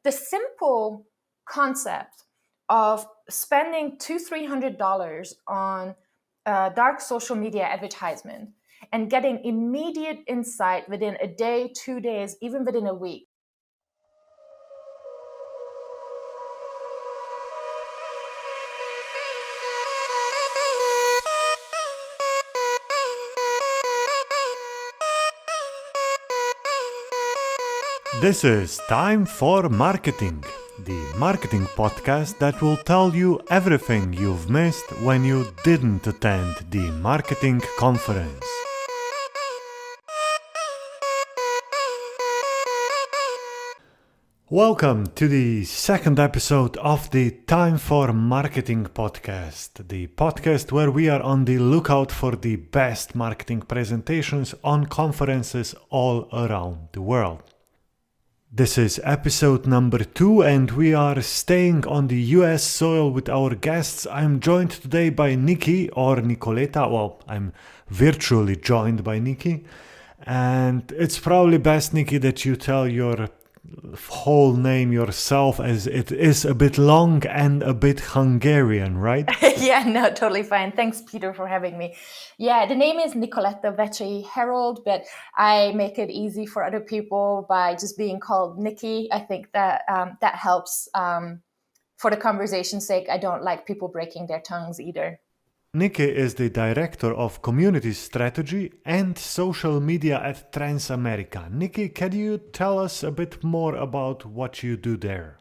the simple concept of spending $200-300 on dark social media advertisement and getting immediate insight within a day, 2 days, even within a week. This is Time for Marketing, the marketing podcast that will tell you everything you've missed when you didn't attend the marketing conference. Welcome to the second episode of the Time for Marketing podcast, the podcast where we are on the lookout for the best marketing presentations on conferences all around the world. This is episode number 2 and we are staying on the US soil with our guests. I'm joined today by Niki or Nicoleta. Well, I'm virtually joined by Niki. And it's probably best, Niki, that you tell your whole name yourself, as it is a bit long and a bit Hungarian, right? Yeah, no, totally fine. Thanks, Peter, for having me. Yeah, the name is Nicoletta Vecsei Harrold, but I make it easy for other people by just being called Niki. I think that that helps for the conversation's sake. I don't like people breaking their tongues either. Niki is the Director of Community Strategy and Social Media at Transamerica. Niki, can you tell us a bit more about what you do there?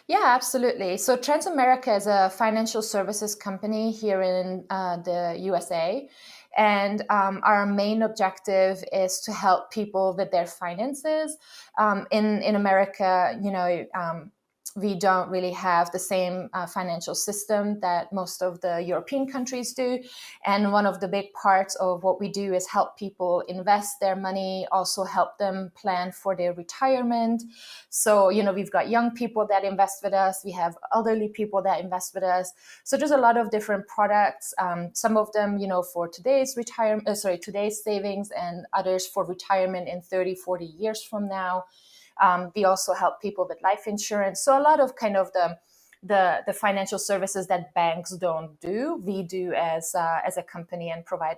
Yeah, absolutely. So Transamerica is a financial services company here in the USA. And our main objective is to help people with their finances. In America, we don't really have the same financial system that most of the European countries do. And one of the big parts of what we do is help people invest their money, also help them plan for their retirement. So, we've got young people that invest with us. We have elderly people that invest with us. So there's a lot of different products. Some of them, for today's today's savings, and others for retirement in 30, 40 years from now. We also help people with life insurance. So a lot of kind of the financial services that banks don't do, we do as a company and provide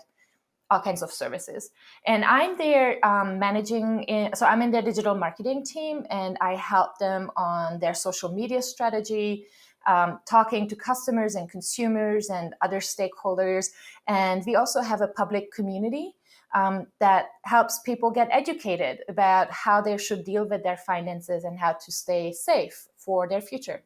all kinds of services. And I'm there so I'm in their digital marketing team, and I help them on their social media strategy, talking to customers and consumers and other stakeholders. And we also have a public community that helps people get educated about how they should deal with their finances and how to stay safe for their future.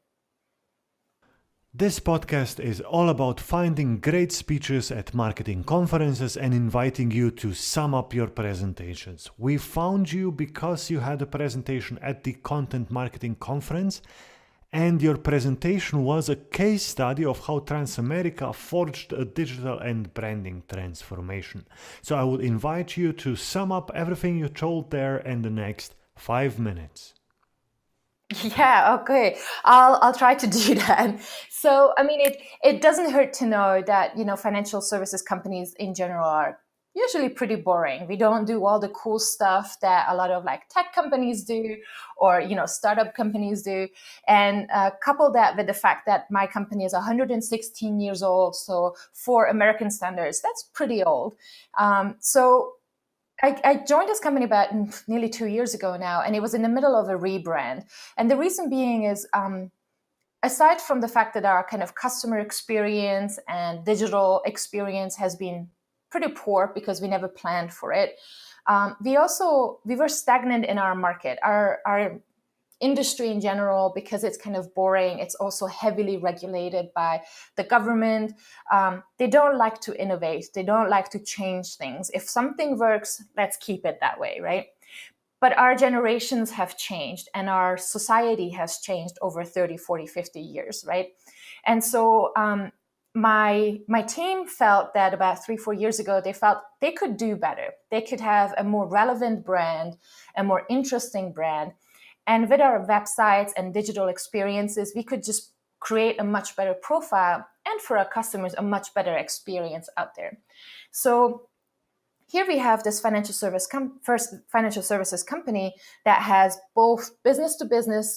This podcast is all about finding great speeches at marketing conferences and inviting you to sum up your presentations. We found you because you had a presentation at the Content Marketing Conference, and your presentation was a case study of how Transamerica forged a digital and branding transformation. So I would invite you to sum up everything you told there in the next 5 minutes. Yeah, okay. I'll try to do that. So, it doesn't hurt to know that, financial services companies in general are usually pretty boring. We don't do all the cool stuff that a lot of tech companies do, or startup companies do. And couple that with the fact that my company is 116 years old, so for American standards, that's pretty old. So I joined this company about nearly 2 years ago now, and it was in the middle of a rebrand. And the reason being is, aside from the fact that our kind of customer experience and digital experience has been pretty poor because we never planned for it, we were stagnant in our market. Our industry in general, because it's kind of boring, it's also heavily regulated by the government. They don't like to innovate. They don't like to change things. If something works, let's keep it that way, right? But our generations have changed, and our society has changed over 30, 40, 50 years, right? And so my team felt that about 3-4 years ago, they felt they could do better. They could have a more relevant brand, a more interesting brand. And with our websites and digital experiences, we could just create a much better profile, and for our customers, a much better experience out there. So here we have this financial services company that has both business to business